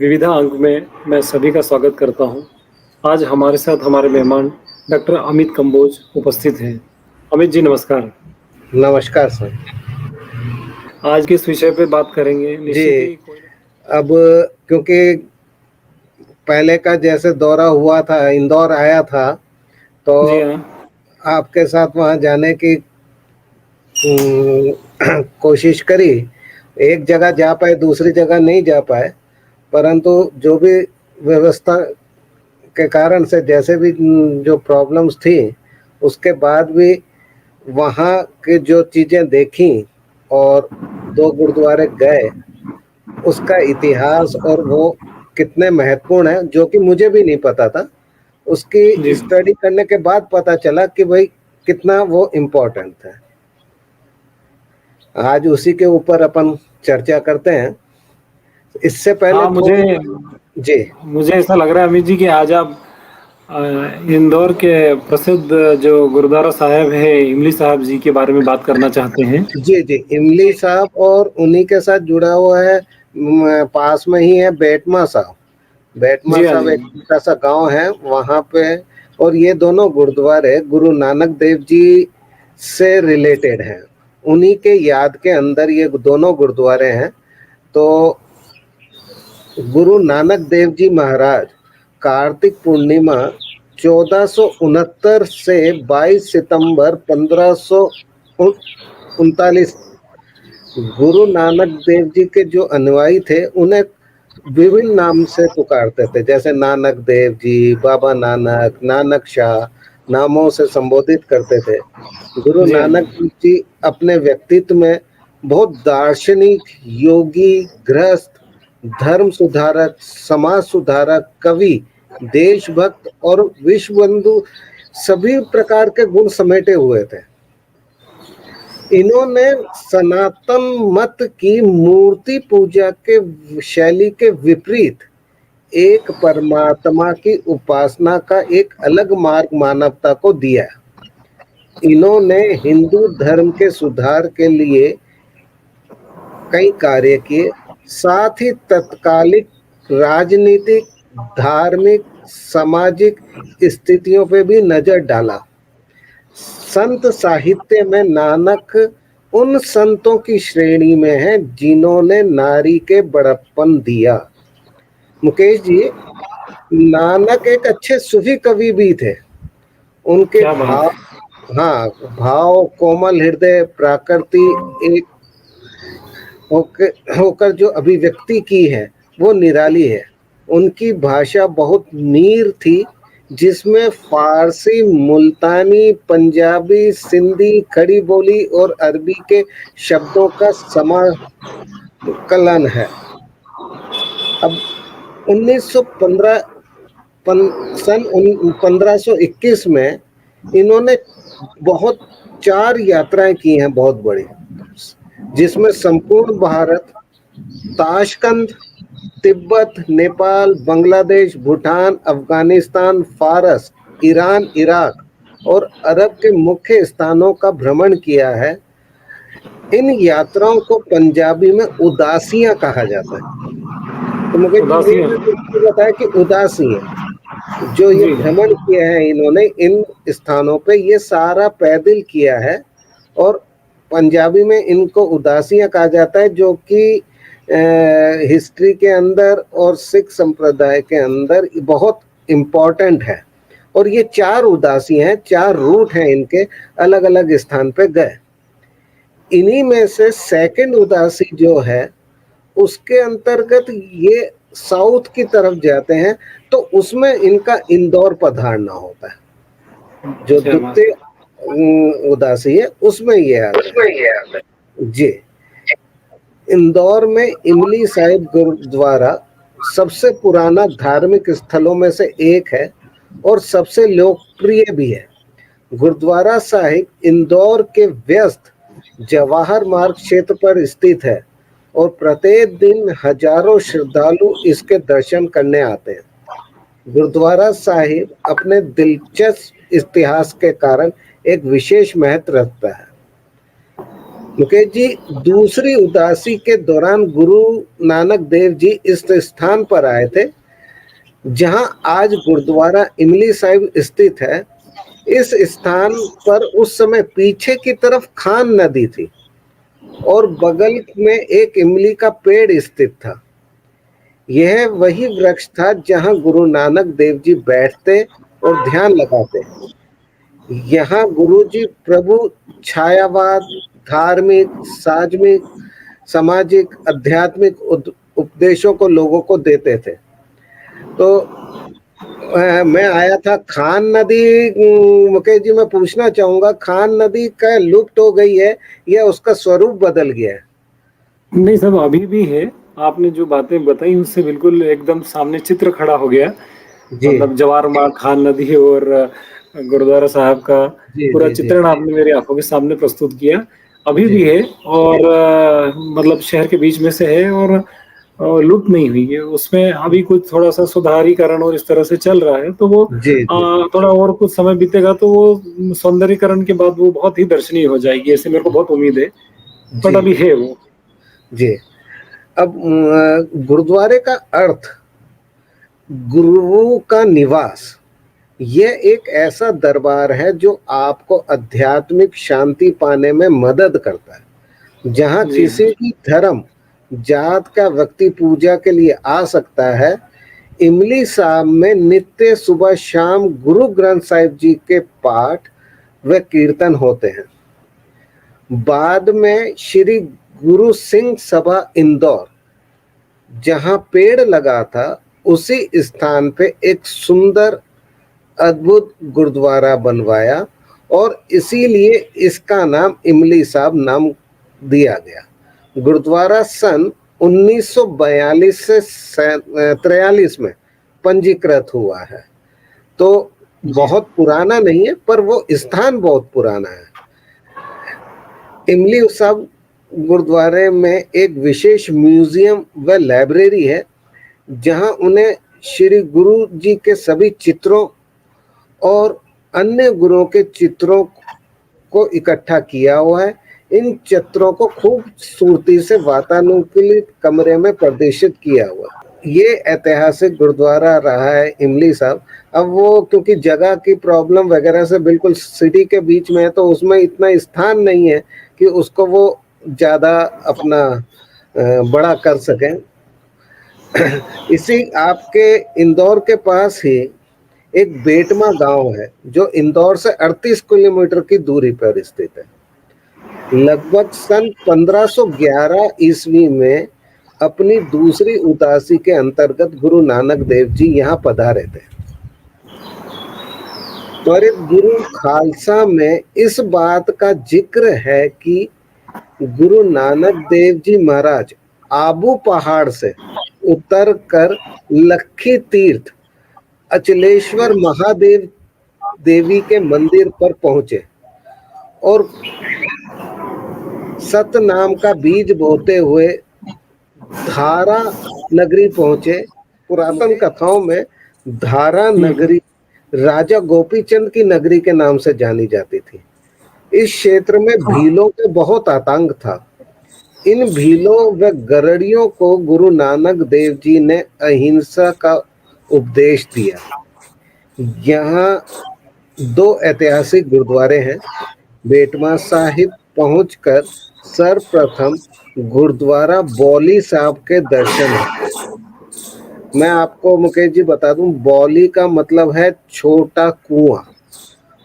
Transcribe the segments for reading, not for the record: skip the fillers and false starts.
विविधा अंक में मैं सभी का स्वागत करता हूं। आज हमारे साथ हमारे मेहमान डॉक्टर अमित कंबोज उपस्थित हैं। अमित जी नमस्कार। नमस्कार सर। आज किस विषय पे बात करेंगे? निश्चित जी, ही कोई ना। अब क्योंकि पहले का जैसे दौरा हुआ था, इंदौर आया था, जी तो हाँ। आपके साथ वहाँ जाने की कोशिश करी। एक जगह जा पाए, दूसरी जगह नहीं जा पाए, परंतु जो भी व्यवस्था के कारण से जैसे भी जो प्रॉब्लम्स थी, उसके बाद भी वहाँ के जो चीज़ें देखी और 2 गुरुद्वारे गए, उसका इतिहास और वो कितने महत्वपूर्ण है, जो कि मुझे भी नहीं पता था। उसकी जी स्टडी करने के बाद पता चला कि भाई कितना वो इम्पोर्टेंट है। आज उसी के ऊपर अपन चर्चा करते हैं। इससे पहले हाँ। मुझे थोड़ी जी मुझे ऐसा लग रहा है अमित जी कि आज आप अ, इंदौर के प्रसिद्ध जो गुरुद्वारा साहिब है इमली साहब जी के बारे में बात करना चाहते हैं। जी जी, इमली साहब और उन्हीं के साथ जुड़ा हुआ है, पास में ही है बेटमा साहब। बेटमा जी हाँ। साहब जी एक छोटा सा गांव है वहाँ पे। और ये दोनों गुरुद्वारे गुरु नानक देव जी से रिलेटेड हैं। उन्हीं के याद के अंदर ये दोनों गुरुद्वारे हैं। तो गुरु नानक देव जी महाराज कार्तिक पूर्णिमा 1469 से 22 सितंबर 1539, गुरु नानक देव जी के जो अनुयायी थे उन्हें विभिन्न नाम से पुकारते थे, जैसे नानक देव जी, बाबा नानक, नानक शाह नामों से संबोधित करते थे। गुरु जी हाँ। नानक देव जी अपने व्यक्तित्व में बहुत दार्शनिक, योगी, गृहस्थ, धर्म सुधारक, समाज सुधारक, कवि, देशभक्त और विश्व बंधु सभी प्रकार के गुण समेटे हुए थे। इन्होंने सनातन मत की मूर्ति पूजा के शैली के विपरीत एक परमात्मा की उपासना का एक अलग मार्ग मानवता को दिया। इन्होंने हिंदू धर्म के सुधार के लिए कई कार्य किए, साथ ही तत्कालिक राजनीतिक, धार्मिक, सामाजिक स्थितियों पे भी नजर डाला। संत साहित्य में नानक उन संतों की श्रेणी में है जिन्होंने नारी के बड़प्पन दिया। मुकेश जी, नानक एक अच्छे सूफी कवि भी थे। उनके क्या बात भाव, है। हाँ, भाव, कोमल हृदय, प्रकृति एक होकर जो अभिव्यक्ति की है वो निराली है। उनकी भाषा बहुत नीर थी, जिसमें फारसी, मुल्तानी, पंजाबी, सिंधी, खड़ी बोली और अरबी के शब्दों का समाकलन है। अब 1915 सन 1521 में इन्होंने बहुत 4 यात्राएं की हैं बहुत बड़ी, जिसमें संपूर्ण भारत, ताशकंद, तिब्बत, नेपाल, बांग्लादेश, भूटान, अफगानिस्तान, फारस, ईरान, इराक और अरब के मुख्य स्थानों का भ्रमण किया है। इन यात्राओं को पंजाबी में उदासियां कहा जाता है। तो मुकेश जी, उदासी ये है। जो तुमने बताया कि उदासी है, जो ये जी भ्रमण किया है इन्होंने इन स्थानों पे, ये सारा पैदल किया है। और पंजाबी में इनको उदासियां कहा जाता है, जो कि हिस्ट्री के अंदर और सिख संप्रदाय के अंदर बहुत इम्पोर्टेंट है। और ये 4 उदासी हैं, 4 रूट हैं इनके, अलग अलग स्थान पे गए। इन्हीं में से सेकंड उदासी जो है, उसके अंतर्गत ये साउथ की तरफ जाते हैं, तो उसमें इनका इंदौर पधारना होता है। जो क्या बात द्वितीय है। उदासी है उसमें ये आते हैं। उसमें ये आता है। जी, इंदौर में इमली साहिब गुरुद्वारा सबसे पुराना धार्मिक स्थलों में से एक है और सबसे लोकप्रिय भी है। गुरुद्वारा साहिब इंदौर के व्यस्त जवाहर मार्ग क्षेत्र पर स्थित है और प्रत्येक दिन हजारों श्रद्धालु इसके दर्शन करने आते हैं। गुरुद्वारा साहिब अपने दिलचस्प इतिहास के कारण एक विशेष महत्व रखता है। मुकेश जी, दूसरी उदासी के दौरान गुरु नानक देव जी इस स्थान पर आए थे जहां आज गुरुद्वारा इमली साहिब स्थित है। इस स्थान पर उस समय पीछे की तरफ खान नदी थी और बगल में एक इमली का पेड़ स्थित था। यह वही वृक्ष था जहां गुरु नानक देव जी बैठते और ध्यान लगाते। यहाँ गुरु जी प्रभु छायावाद, धार्मिक, सार्वजनिक, सामाजिक, आध्यात्मिक उपदेशों को लोगों को देते थे। तो मैं आया था खान नदी। मुकेश जी, मैं पूछना चाहूंगा, खान नदी का लुप्त हो गई है या उसका स्वरूप बदल गया है? नहीं सब अभी भी है। आपने जो बातें बताई उससे बिल्कुल एकदम सामने चित्र खड़ा हो गया। जी मतलब जवार मार्ग, खान नदी और गुरुद्वारा साहब का जी पूरा जी जी चित्रण आपने मेरी आंखों के सामने प्रस्तुत किया। अभी जी भी है और मतलब शहर के बीच में से है और लुप्त नहीं हुई है। उसमें अभी कुछ थोड़ा सा सुधारीकरण और इस तरह से चल रहा है, तो वो जी जी थोड़ा और कुछ समय बीतेगा तो वो सौंदर्यीकरण के बाद वो बहुत ही दर्शनीय हो जाएगी, ऐसे मेरे को बहुत उम्मीद है। बट जी अभी है वो। जी। अब गुरुद्वारे का अर्थ गुरु का निवास। यह एक ऐसा दरबार है जो आपको आध्यात्मिक शांति पाने में मदद करता है, जहाँ जी किसी भी धर्म जात का व्यक्ति पूजा के लिए आ सकता है। इमली साहब में नित्य सुबह शाम गुरु ग्रंथ साहिब जी के पाठ व कीर्तन होते हैं। बाद में श्री गुरु सिंह सभा इंदौर, जहां पेड़ लगा था, उसी स्थान पे एक सुंदर अद्भुत गुरुद्वारा बनवाया और इसीलिए इसका नाम इमली साहब नाम दिया गया। गुरुद्वारा सन 1942 से 43 में पंजीकृत हुआ है। तो जी बहुत पुराना नहीं है, पर वो स्थान बहुत पुराना है। इमली साहब गुरुद्वारे में एक विशेष म्यूजियम व लाइब्रेरी है, जहां उन्हें श्री गुरु जी के सभी चित्रों और अन्य गुरुओं के चित्रों को इकट्ठा किया हुआ है। इन चित्रों को खूबसूरती से वातानुकूलित कमरे में प्रदर्शित किया हुआ है। ये ऐतिहासिक गुरुद्वारा रहा है इमली साहब। अब वो क्योंकि जगह की प्रॉब्लम वगैरह से बिल्कुल सिटी के बीच में है, तो उसमें इतना स्थान नहीं है कि उसको वो ज़्यादा अपना बड़ा कर सकें। इसी आपके इंदौर के पास ही एक बेटमा गांव है जो इंदौर से 38 किलोमीटर की दूरी पर स्थित है। लगभग सन 1511 ईस्वी में अपनी दूसरी उदासी के अंतर्गत गुरु नानक देव जी यहाँ पधारे थे। त्वरित गुरु खालसा में इस बात का जिक्र है कि गुरु नानक देव जी महाराज आबू पहाड़ से उतर कर लखी तीर्थ अचलेश्वर महादेव देवी के मंदिर पर पहुंचे और सत नाम का बीज बोते हुए धारा नगरी पहुंचे। पुरातन कथाओं में धारा हम्म। नगरी राजा गोपीचंद की नगरी के नाम से जानी जाती थी। इस क्षेत्र में भीलों का बहुत आतंक था। इन भीलों व गरड़ियों को गुरु नानक देव जी ने अहिंसा का उपदेश दिया। यहाँ दो ऐतिहासिक गुरुद्वारे हैं। बेटमा साहिब पहुंचकर सर्वप्रथम गुरुद्वारा बौली साहब के दर्शन होते। मैं आपको मुकेश जी बता दूं, बौली का मतलब है छोटा कुआं।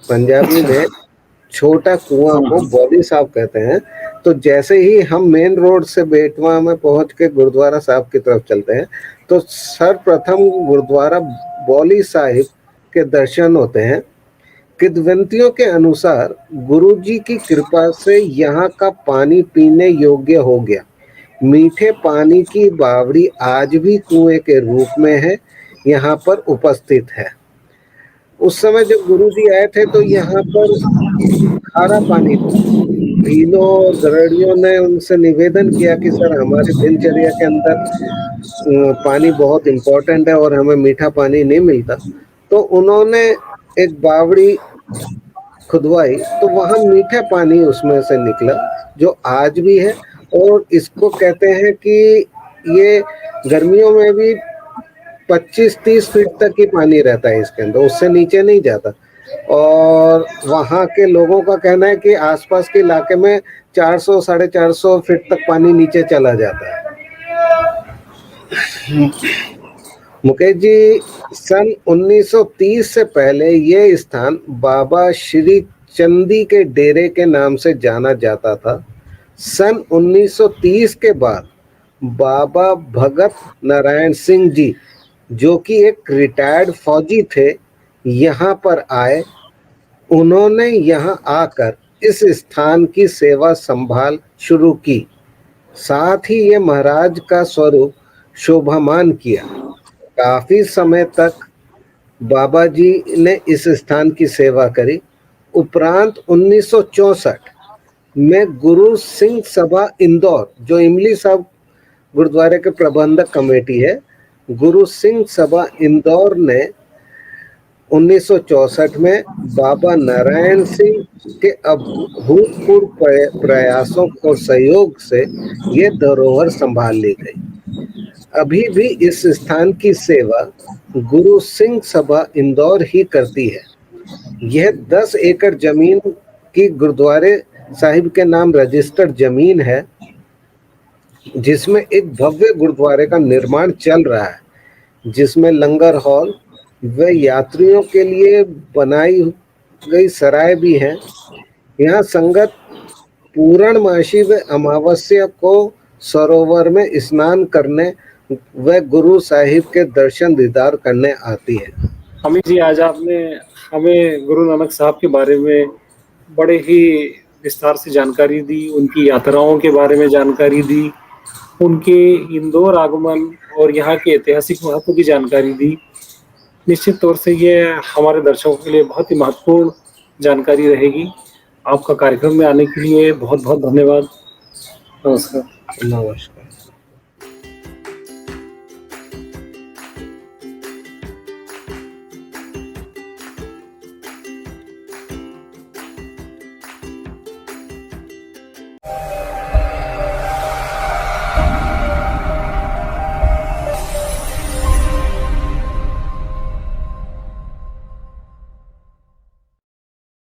पंजाबी अच्छा। में छोटा कुआं को हाँ। बौली साहब कहते हैं। तो जैसे ही हम मेन रोड से बेटवा में पहुंच के गुरुद्वारा साहब की तरफ चलते हैं, तो सर्वप्रथम गुरुद्वारा बौली साहिब के दर्शन होते हैं। किंवदंतियों के अनुसार गुरुजी की कृपा से यहाँ का पानी पीने योग्य हो गया। मीठे पानी की बावड़ी आज भी कुएं के रूप में है, यहाँ पर उपस्थित है। उस समय जब गुरुजी आए थे तो यहाँ पर खारा पानी था। भीलों और गरड़ियों ने उनसे निवेदन किया कि सर, हमारी दिनचर्या के अंदर पानी बहुत इम्पोर्टेंट है और हमें मीठा पानी नहीं मिलता। तो उन्होंने एक बावड़ी खुदवाई तो वहाँ मीठा पानी उसमें से निकला, जो आज भी है। और इसको कहते हैं कि ये गर्मियों में भी 25-30 फीट तक ही पानी रहता है इसके अंदर, उससे नीचे नहीं जाता। और वहाँ के लोगों का कहना है कि आसपास के इलाके में 400 450 फीट तक पानी नीचे चला जाता है। मुकेश जी, सन 1930 से पहले ये स्थान बाबा श्री चंदी के डेरे के नाम से जाना जाता था। सन 1930 के बाद बाबा भगत नारायण सिंह जी, जो कि एक रिटायर्ड फौजी थे, यहाँ पर आए। उन्होंने यहाँ आकर इस स्थान की सेवा संभाल शुरू की। साथ ही ये महाराज का स्वरूप शोभामान किया। काफी समय तक बाबा जी ने इस स्थान की सेवा करी। उपरांत 1964 में गुरु सिंह सभा इंदौर, जो इमली साहब गुरुद्वारे के प्रबंधक कमेटी है, गुरु सिंह सभा इंदौर ने 1964 में बाबा नारायण सिंह के अभूतपूर्व प्रयासों और सहयोग से ये धरोहर संभाल ली गई। अभी भी इस स्थान की सेवा गुरु सिंह सभा इंदौर ही करती है। यह 10 एकड़ जमीन की गुरुद्वारे साहिब के नाम रजिस्टर्ड जमीन है, जिसमें एक भव्य गुरुद्वारे का निर्माण चल रहा है, जिसमें लंगर हॉल व यात्रियों के लिए बनाई गई सराय भी हैं। यहाँ संगत पूर्णमासी व अमावस्या को सरोवर में स्नान करने व गुरु साहिब के दर्शन दीदार करने आती है। अमित जी, आज आपने हमें गुरु नानक साहब के बारे में बड़े ही विस्तार से जानकारी दी, उनकी यात्राओं के बारे में जानकारी दी, उनके इंदौर आगमन और यहाँ के ऐतिहासिक महत्व की जानकारी दी। निश्चित तौर से ये हमारे दर्शकों के लिए बहुत ही महत्वपूर्ण जानकारी रहेगी। आपका कार्यक्रम में आने के लिए बहुत बहुत धन्यवाद। नमस्कार। नमस्कार।